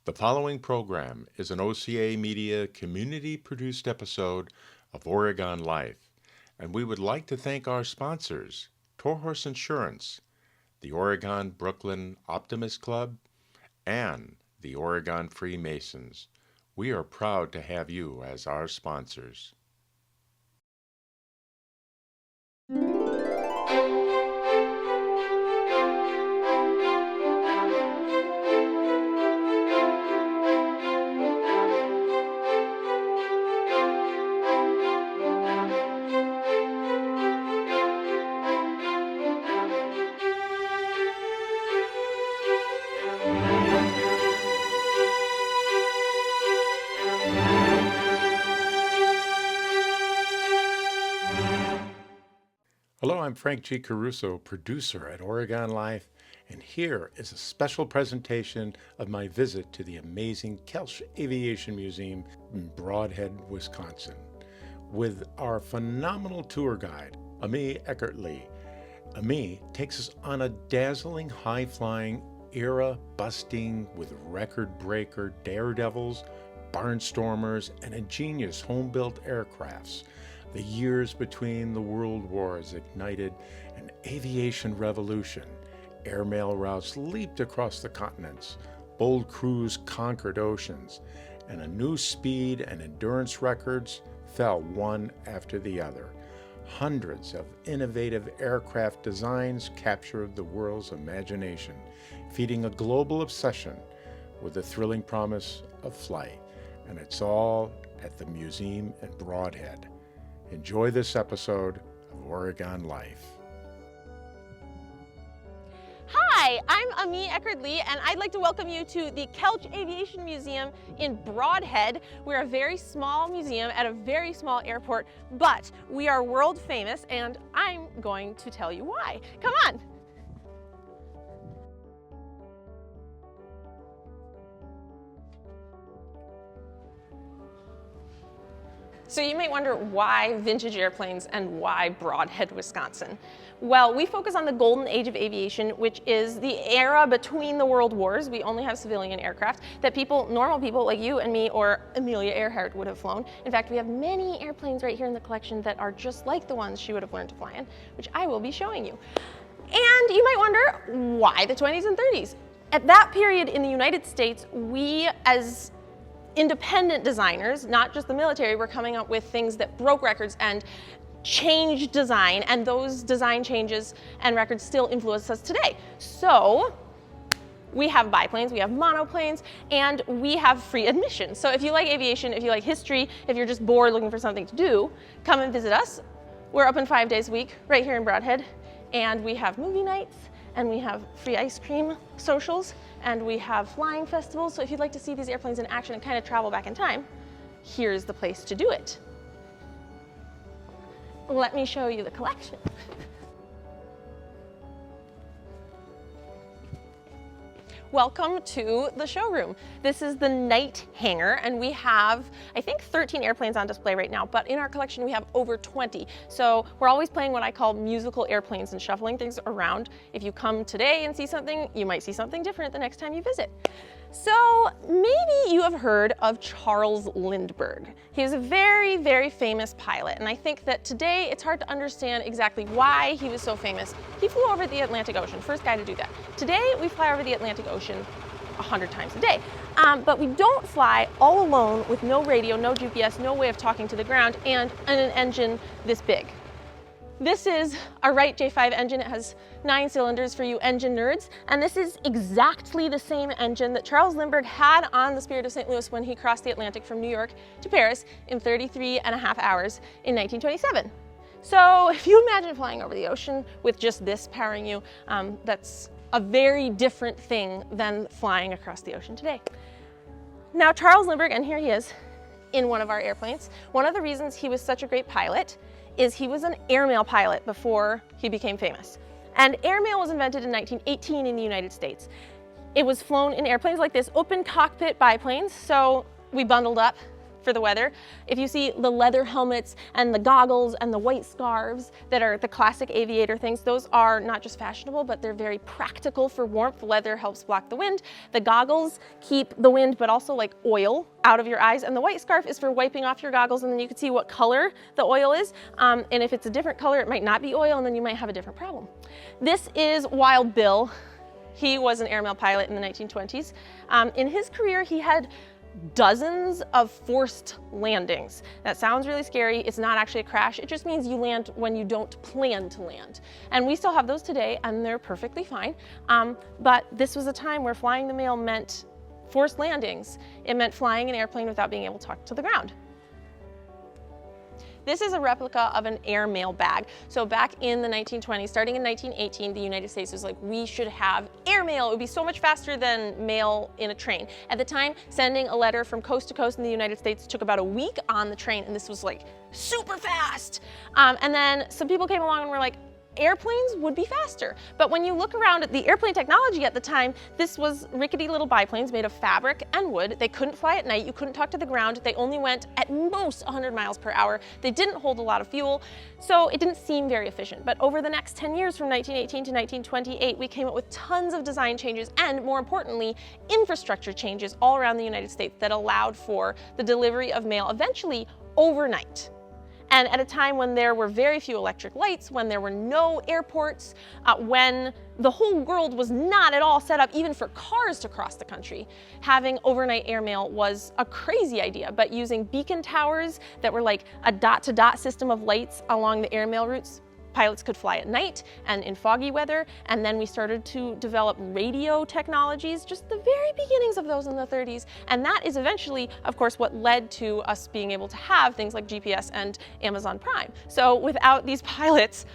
The following program is an OCAmedia community-produced episode of Oregon Life, and we would like to thank our sponsors, Torhorse Insurance, the Oregon Brooklyn Optimist Club, and the Oregon Freemasons. We are proud to have you as our sponsors. Hello, I'm Frank G. Caruso, producer at Oregon Life, and here is a special presentation of my visit to the amazing Kelch Aviation Museum in Brodhead, Wisconsin, with our phenomenal tour guide, Ami Eckard-Lee. Ami takes us on a dazzling, high-flying, era-busting with record-breaker daredevils, barnstormers, and ingenious home-built aircrafts. The years between the world wars ignited an aviation revolution. Airmail routes leaped across the continents. Bold crews conquered oceans. And a new speed and endurance records fell one after the other. Hundreds of innovative aircraft designs captured the world's imagination, feeding a global obsession with the thrilling promise of flight. And it's all at the museum in Brodhead. Enjoy this episode of Oregon Life. Hi, I'm Ami Eckard-Lee, and I'd like to welcome you to the Kelch Aviation Museum in Brodhead. We're a very small museum at a very small airport, but we are world famous, and I'm going to tell you why. Come on. So you might wonder why vintage airplanes and why Brodhead, Wisconsin. Well, we focus on the golden age of aviation, which is the era between the world wars. We only have civilian aircraft that normal people like you and me or Amelia Earhart would have flown. In fact, we have many airplanes right here in the collection that are just like the ones she would have learned to fly in, which I will be showing you. And you might wonder why the 20s and 30s. At that period in the United States, we as independent designers, not just the military, were coming up with things that broke records and changed design, and those design changes and records still influence us today. So we have biplanes, we have monoplanes, and we have free admission. So if you like aviation, if you like history, if you're just bored looking for something to do, come and visit us. We're open 5 days a week right here in Brodhead, and we have movie nights, and we have free ice cream socials, and we have flying festivals. So if you'd like to see these airplanes in action and kind of travel back in time, here's the place to do it. Let me show you the collection. Welcome to the showroom. This is the night hangar, and we have, I think, 13 airplanes on display right now, but in our collection we have over 20. So we're always playing what I call musical airplanes and shuffling things around. If you come today and see something, you might see something different the next time you visit. So maybe you have heard of Charles Lindbergh. He was a very, very famous pilot, and I think that today it's hard to understand exactly why he was so famous. He flew over the Atlantic Ocean, first guy to do that. Today we fly over the Atlantic Ocean 100 times a day, but we don't fly all alone with no radio, no GPS, no way of talking to the ground, and an engine this big. This is our Wright J5 engine. It has 9 cylinders for you engine nerds, and this is exactly the same engine that Charles Lindbergh had on the Spirit of St. Louis when he crossed the Atlantic from New York to Paris in 33.5 hours in 1927. So if you imagine flying over the ocean with just this powering you, that's a very different thing than flying across the ocean today. Now Charles Lindbergh, and here he is in one of our airplanes. One of the reasons he was such a great pilot is he was an airmail pilot before he became famous. And airmail was invented in 1918 in the United States. It was flown in airplanes like this, open cockpit biplanes. So we bundled up for the weather. If you see the leather helmets and the goggles and the white scarves that are the classic aviator things, those are not just fashionable, but they're very practical for warmth. Leather helps block the wind. The goggles keep the wind, but also like oil out of your eyes. And the white scarf is for wiping off your goggles, and then you can see what color the oil is. And if it's a different color, it might not be oil, and then you might have a different problem. This is Wild Bill. He was an airmail pilot in the 1920s. In his career, he had dozens of forced landings. That sounds really scary. It's not actually a crash. It just means you land when you don't plan to land. And we still have those today, and they're perfectly fine. But this was a time where flying the mail meant forced landings. It meant flying an airplane without being able to talk to the ground. This is a replica of an airmail bag. So back in the 1920s, starting in 1918, the United States was like, we should have airmail. It would be so much faster than mail in a train. At the time, sending a letter from coast to coast in the United States took about a week on the train, and this was like super fast. And then some people came along and were like, airplanes would be faster. But when you look around at the airplane technology at the time, this was rickety little biplanes made of fabric and wood. They couldn't fly at night. You couldn't talk to the ground. They only went at most 100 miles per hour. They didn't hold a lot of fuel, so it didn't seem very efficient. But over the next 10 years, from 1918 to 1928, we came up with tons of design changes and, more importantly, infrastructure changes all around the United States that allowed for the delivery of mail eventually overnight. And at a time when there were very few electric lights, when there were no airports, when the whole world was not at all set up even for cars to cross the country, having overnight airmail was a crazy idea. But using beacon towers that were like a dot-to-dot system of lights along the airmail routes, pilots could fly at night and in foggy weather. And then we started to develop radio technologies, just the very beginnings of those in the 30s. And that is eventually, of course, what led to us being able to have things like GPS and Amazon Prime. So without these pilots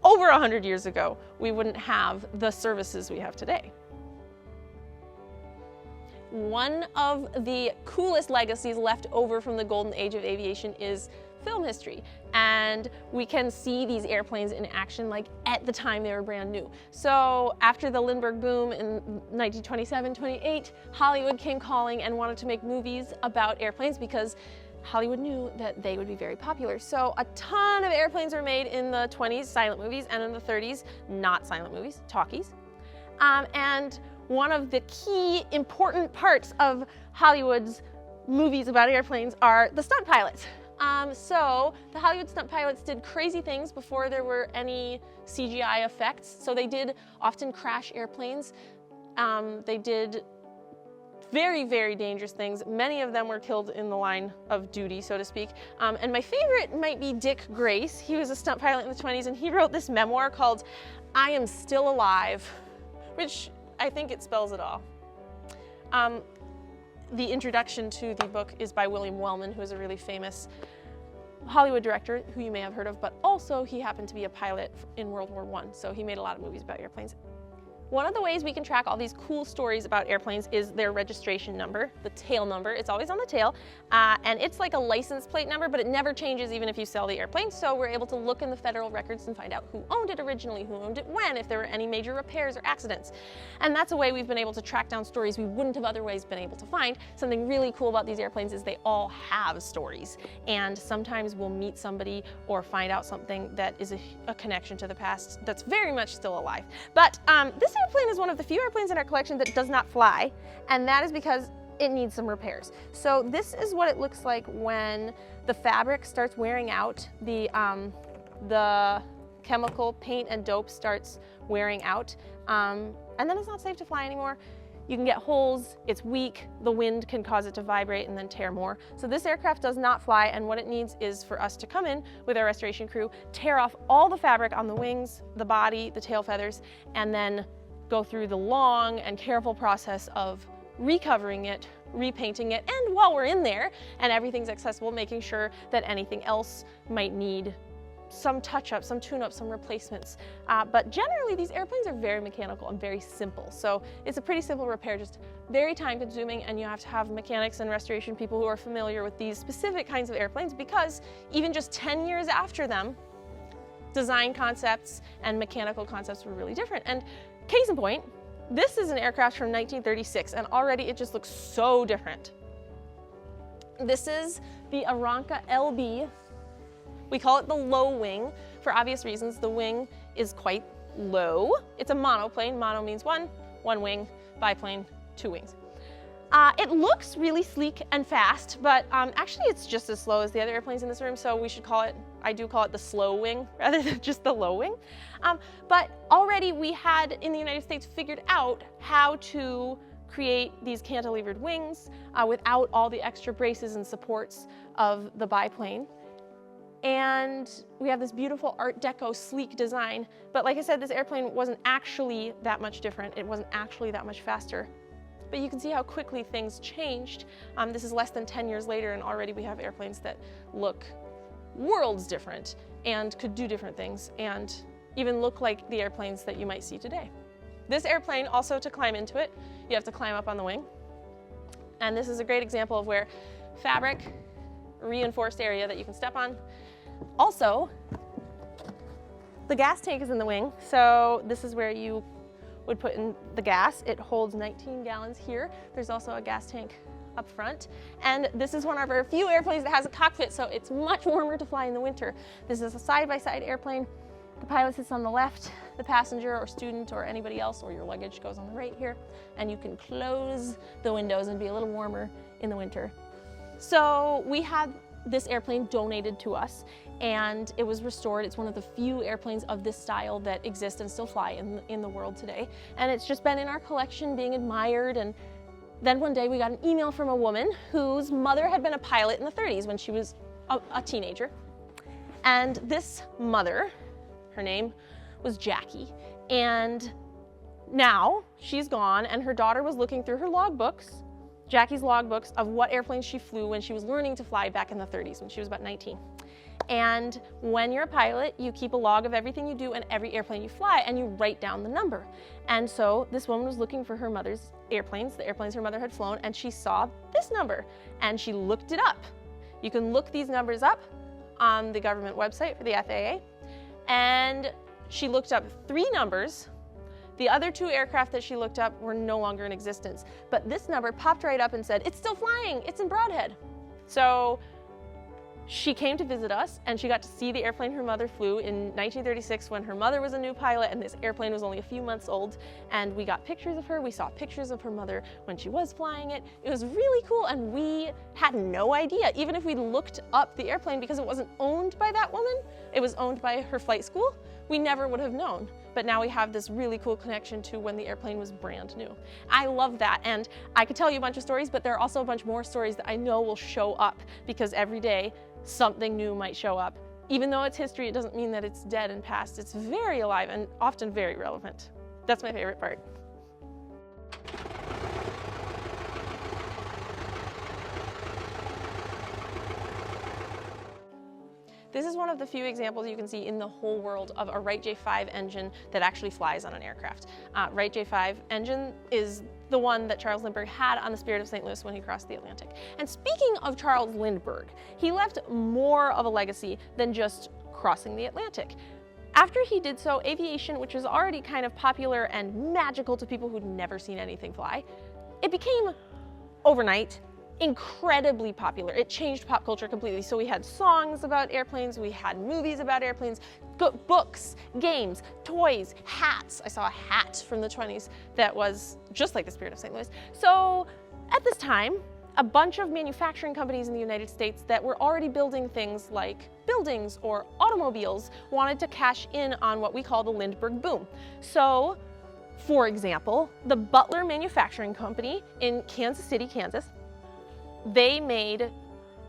over 100 years ago, we wouldn't have the services we have today. One of the coolest legacies left over from the golden age of aviation is film history, and we can see these airplanes in action like at the time they were brand new. So after the Lindbergh boom in 1927-28, Hollywood came calling and wanted to make movies about airplanes because Hollywood knew that they would be very popular. So a ton of airplanes were made in the 20s, silent movies, and in the 30s, not silent movies, talkies. And one of the key important parts of Hollywood's movies about airplanes are the stunt pilots. So the Hollywood stunt pilots did crazy things before there were any CGI effects. So they did often crash airplanes. They did very, very dangerous things. Many of them were killed in the line of duty, so to speak. And my favorite might be Dick Grace. He was a stunt pilot in the 20s, and he wrote this memoir called I Am Still Alive, which I think it spells it all. The introduction to the book is by William Wellman, who is a really famous Hollywood director who you may have heard of, but also he happened to be a pilot in World War I, so he made a lot of movies about airplanes. One of the ways we can track all these cool stories about airplanes is their registration number, the tail number. It's always on the tail, and it's like a license plate number, but it never changes even if you sell the airplane. So we're able to look in the federal records and find out who owned it originally, who owned it when, if there were any major repairs or accidents. And that's a way we've been able to track down stories we wouldn't have otherwise been able to find. Something really cool about these airplanes is they all have stories. And sometimes we'll meet somebody or find out something that is a connection to the past that's very much still alive. But this airplane is one of the few airplanes in our collection that does not fly, and that is because it needs some repairs. So this is what it looks like when the fabric starts wearing out, the chemical paint and dope starts wearing out, and then it's not safe to fly anymore. You can get holes, it's weak, the wind can cause it to vibrate and then tear more. So this aircraft does not fly, and what it needs is for us to come in with our restoration crew, tear off all the fabric on the wings, the body, the tail feathers, and then go through the long and careful process of recovering it, repainting it, and while we're in there and everything's accessible, making sure that anything else might need some touch-up, some tune-up, some replacements. But generally these airplanes are very mechanical and very simple. So it's a pretty simple repair, just very time-consuming, and you have to have mechanics and restoration people who are familiar with these specific kinds of airplanes, because even just 10 years after them, design concepts and mechanical concepts were really different. And case in point, this is an aircraft from 1936, and already it just looks so different. This is the Aranca LB. We call it the low wing for obvious reasons. The wing is quite low. It's a monoplane. Mono means one wing, biplane, 2 wings. It looks really sleek and fast, but actually it's just as slow as the other airplanes in this room, so we should call it, I do call it the slow wing rather than just the low wing. But already we had in the United States figured out how to create these cantilevered wings without all the extra braces and supports of the biplane. And we have this beautiful Art Deco sleek design, but like I said, this airplane wasn't actually that much different. It wasn't actually that much faster. But you can see how quickly things changed. This is less than 10 years later, and already we have airplanes that look worlds different and could do different things and even look like the airplanes that you might see today. This airplane, also to climb into it, you have to climb up on the wing. And this is a great example of where fabric, reinforced area that you can step on. Also, the gas tank is in the wing, so this is where you would put in the gas. It holds 19 gallons here. There's also a gas tank up front. And this is one of our few airplanes that has a cockpit, so it's much warmer to fly in the winter. This is a side-by-side airplane. The pilot sits on the left, the passenger or student or anybody else or your luggage goes on the right here, and you can close the windows and be a little warmer in the winter. So we had this airplane donated to us, and it was restored. It's one of the few airplanes of this style that exist and still fly in the world today. And it's just been in our collection being admired. And then one day we got an email from a woman whose mother had been a pilot in the 30s when she was a teenager. And this mother, her name was Jackie. And now she's gone, and her daughter was looking through her logbooks, Jackie's logbooks, of what airplanes she flew when she was learning to fly back in the 30s when she was about 19. And when you're a pilot, you keep a log of everything you do and every airplane you fly, and you write down the number. And so this woman was looking for her mother's airplanes, the airplanes her mother had flown, and she saw this number, and she looked it up. You can look these numbers up on the government website for the FAA. And she looked up 3 numbers. The other 2 aircraft that she looked up were no longer in existence. But this number popped right up and said, it's still flying, it's in Broadhead. So she came to visit us, and she got to see the airplane her mother flew in 1936 when her mother was a new pilot and this airplane was only a few months old. And we got pictures of her. We saw pictures of her mother when she was flying it. It was really cool, and we had no idea, even if we looked up the airplane, because it wasn't owned by that woman, it was owned by her flight school, we never would have known. But now we have this really cool connection to when the airplane was brand new. I love that, and I could tell you a bunch of stories, but there are also a bunch more stories that I know will show up, because every day something new might show up. Even though it's history, it doesn't mean that it's dead and past. It's very alive and often very relevant. That's my favorite part. This is one of the few examples you can see in the whole world of a Wright J5 engine that actually flies on an aircraft. Wright J5 engine is the one that Charles Lindbergh had on the Spirit of St. Louis when he crossed the Atlantic. And speaking of Charles Lindbergh, he left more of a legacy than just crossing the Atlantic. After he did so, aviation, which was already kind of popular and magical to people who'd never seen anything fly, it became overnight incredibly popular. It changed pop culture completely. So we had songs about airplanes, we had movies about airplanes, books, games, toys, hats. I saw a hat from the 20s that was just like the Spirit of St. Louis. So at this time, a bunch of manufacturing companies in the United States that were already building things like buildings or automobiles wanted to cash in on what we call the Lindbergh boom. So, for example, the Butler Manufacturing Company in Kansas City, Kansas, they made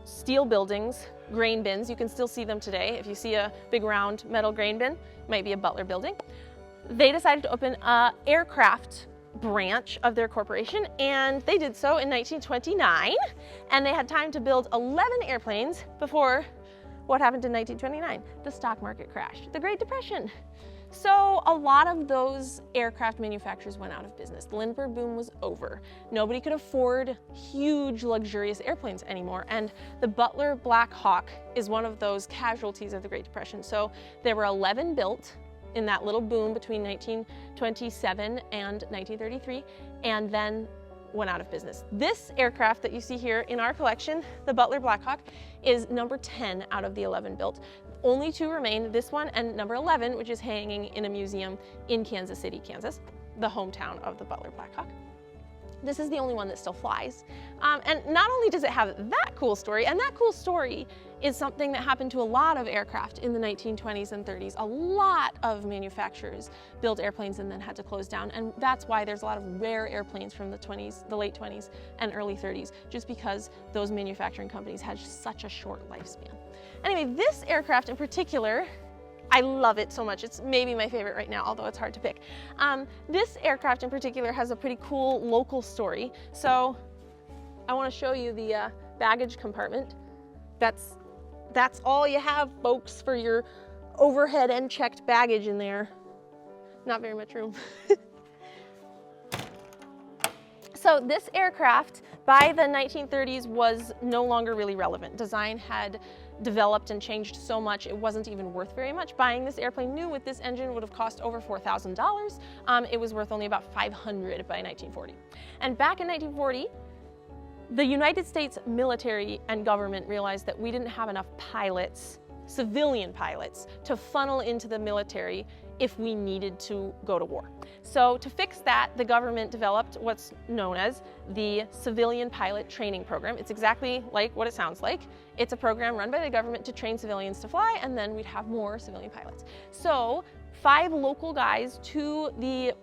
steel buildings, grain bins. You can still see them today. If you see a big round metal grain bin, it might be a Butler building. They decided to open an aircraft branch of their corporation, and they did so in 1929, and they had time to build 11 airplanes before what happened in 1929? The stock market crashed, the Great Depression. So a lot of those aircraft manufacturers went out of business. The Lindbergh boom was over. Nobody could afford huge, luxurious airplanes anymore, and the Butler Black Hawk is one of those casualties of the Great Depression. So there were 11 built in that little boom between 1927 and 1933, and then went out of business. This aircraft that you see here in our collection, the Butler Blackhawk, is number 10 out of the 11 built. Only 2 remain, this one and number 11, which is hanging in a museum in Kansas City, Kansas, the hometown of the Butler Blackhawk. This is the only one that still flies. And not only does it have that cool story, and that cool story is something that happened to a lot of aircraft in the 1920s and 30s. A lot of manufacturers built airplanes and then had to close down. And that's why there's a lot of rare airplanes from the late 20s and early 30s, just because those manufacturing companies had such a short lifespan. Anyway, this aircraft in particular, I love it so much. It's maybe my favorite right now, although it's hard to pick. This aircraft in particular has a pretty cool local story. So I want to show you the baggage compartment. That's all you have, folks, for your overhead and checked baggage in there. Not very much room. So this aircraft by the 1930s was no longer really relevant. Design had developed and changed so much it wasn't even worth very much. Buying this airplane new with this engine would have cost over $4,000. It was worth only about $500 by 1940. And back in 1940, the United States military and government realized that we didn't have enough pilots, civilian pilots, to funnel into the military if we needed to go to war. So to fix that, the government developed what's known as the Civilian Pilot Training Program. It's exactly like what it sounds like. It's a program run by the government to train civilians to fly, and then we'd have more civilian pilots. So 5 local guys to the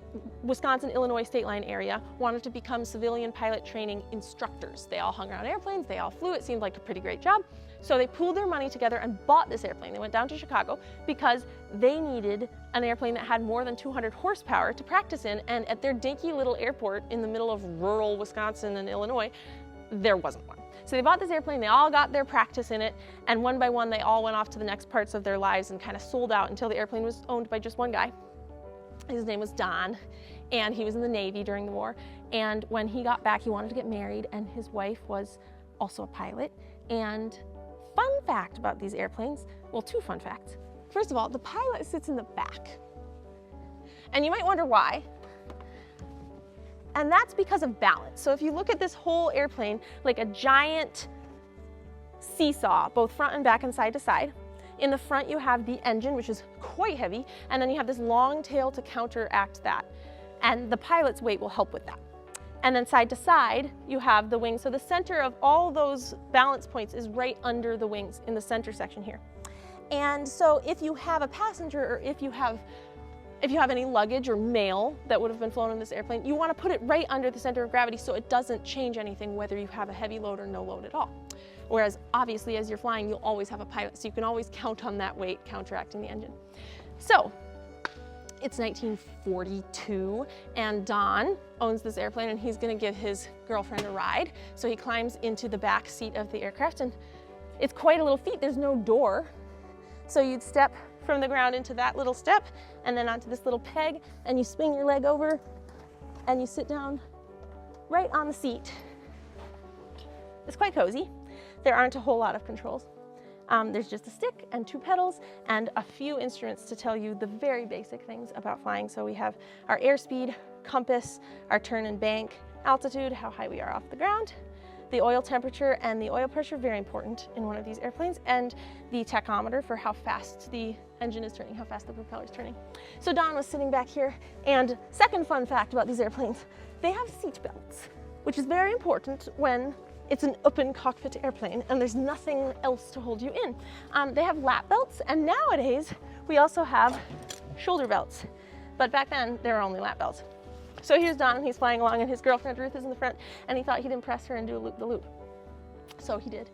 Wisconsin-Illinois state line area wanted to become civilian pilot training instructors. They all hung around airplanes, they all flew, it seemed like a pretty great job. So they pooled their money together and bought this airplane. They went down to Chicago because they needed an airplane that had more than 200 horsepower to practice in, and at their dinky little airport in the middle of rural Wisconsin and Illinois, there wasn't one. So they bought this airplane, they all got their practice in it, and one by one they all went off to the next parts of their lives and kind of sold out until the airplane was owned by just one guy. His name was Don, and he was in the Navy during the war. And when he got back, he wanted to get married, and his wife was also a pilot. And fun fact about these airplanes, well, 2 fun facts. First of all, the pilot sits in the back. And you might wonder why. And that's because of balance. So if you look at this whole airplane like a giant seesaw, both front and back and side to side. In the front you have the engine, which is quite heavy, and then you have this long tail to counteract that. And the pilot's weight will help with that. And then side to side, you have the wings. So the center of all those balance points is right under the wings in the center section here. And so if you have a passenger, or if you have any luggage or mail that would have been flown in this airplane, you want to put it right under the center of gravity so it doesn't change anything whether you have a heavy load or no load at all. Whereas obviously as you're flying, you'll always have a pilot, so you can always count on that weight counteracting the engine. So it's 1942 and Don owns this airplane and he's going to give his girlfriend a ride. So he climbs into the back seat of the aircraft, and it's quite a little feat. There's no door. So you'd step from the ground into that little step and then onto this little peg, and you swing your leg over and you sit down right on the seat. It's quite cozy. There aren't a whole lot of controls. There's just a stick and 2 pedals and a few instruments to tell you the very basic things about flying. So we have our airspeed, compass, our turn and bank, altitude, how high we are off the ground, the oil temperature and the oil pressure, very important in one of these airplanes, and the tachometer for how fast the engine is turning, how fast the propeller is turning. So Don was sitting back here, and second fun fact about these airplanes, they have seat belts, which is very important when it's an open cockpit airplane and there's nothing else to hold you in. They have lap belts, and nowadays we also have shoulder belts, but back then there were only lap belts. So here's Don, and he's flying along, and his girlfriend Ruth is in the front, and he thought he'd impress her and do a loop-the-loop. So he did.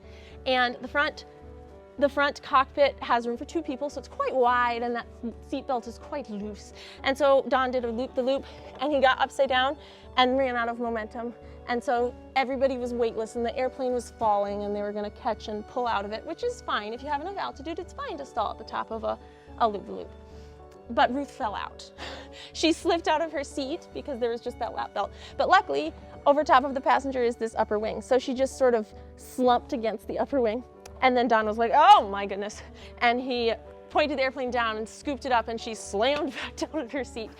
And the front cockpit has room for 2 people, so it's quite wide, and that seat belt is quite loose. And so Don did a loop-the-loop, and he got upside down and ran out of momentum. And so everybody was weightless, and the airplane was falling, and they were going to catch and pull out of it, which is fine. If you have enough altitude, it's fine to stall at the top of a loop-the-loop. But Ruth fell out. She slipped out of her seat because there was just that lap belt. But luckily, over top of the passenger is this upper wing. So she just sort of slumped against the upper wing. And then Don was like, oh my goodness. And he pointed the airplane down and scooped it up, and she slammed back down in her seat.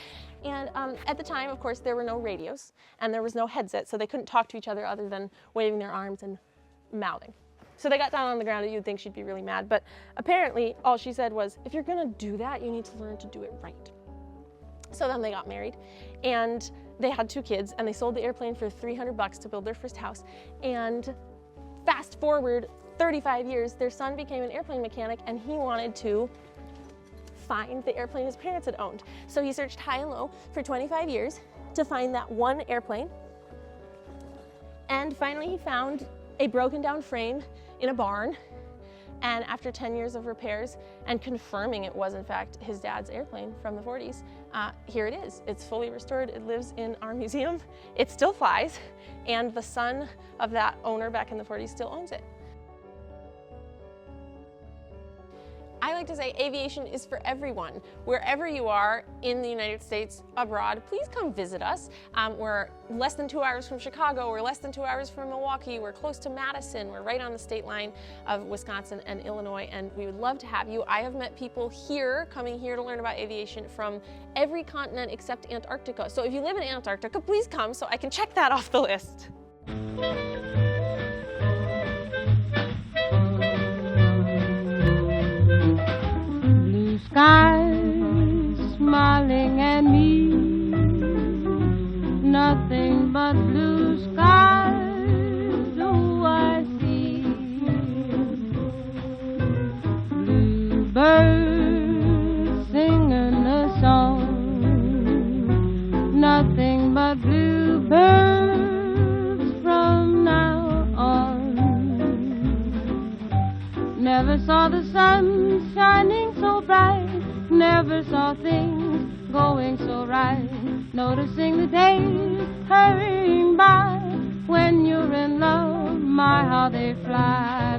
And at the time, of course, there were no radios and there was no headset, so they couldn't talk to each other other than waving their arms and mouthing. So they got down on the ground, and you'd think she'd be really mad, but apparently all she said was, if you're gonna do that, you need to learn to do it right. So then they got married, and they had 2 kids, and they sold the airplane for $300 to build their first house. And fast forward 35 years, their son became an airplane mechanic, and he wanted to find the airplane his parents had owned. So he searched high and low for 25 years to find that one airplane. And finally he found a broken down frame in a barn. And after 10 years of repairs and confirming it was in fact his dad's airplane from the 40s, here it is. It's fully restored. It lives in our museum. It still flies. And the son of that owner back in the 40s still owns it. I like to say aviation is for everyone. Wherever you are in the United States, abroad, please come visit us. We're less than 2 hours from Chicago. We're less than 2 hours from Milwaukee. We're close to Madison. We're right on the state line of Wisconsin and Illinois, and we would love to have you. I have met people here, coming here to learn about aviation from every continent except Antarctica. So if you live in Antarctica, please come so I can check that off the list. Skies smiling at me, nothing but blue skies do I see. Bluebirds singing a song, nothing but bluebirds from now on. Never saw the sun shining so bright, never saw things going so right, noticing the days hurrying by. When you're in love, my how they fly.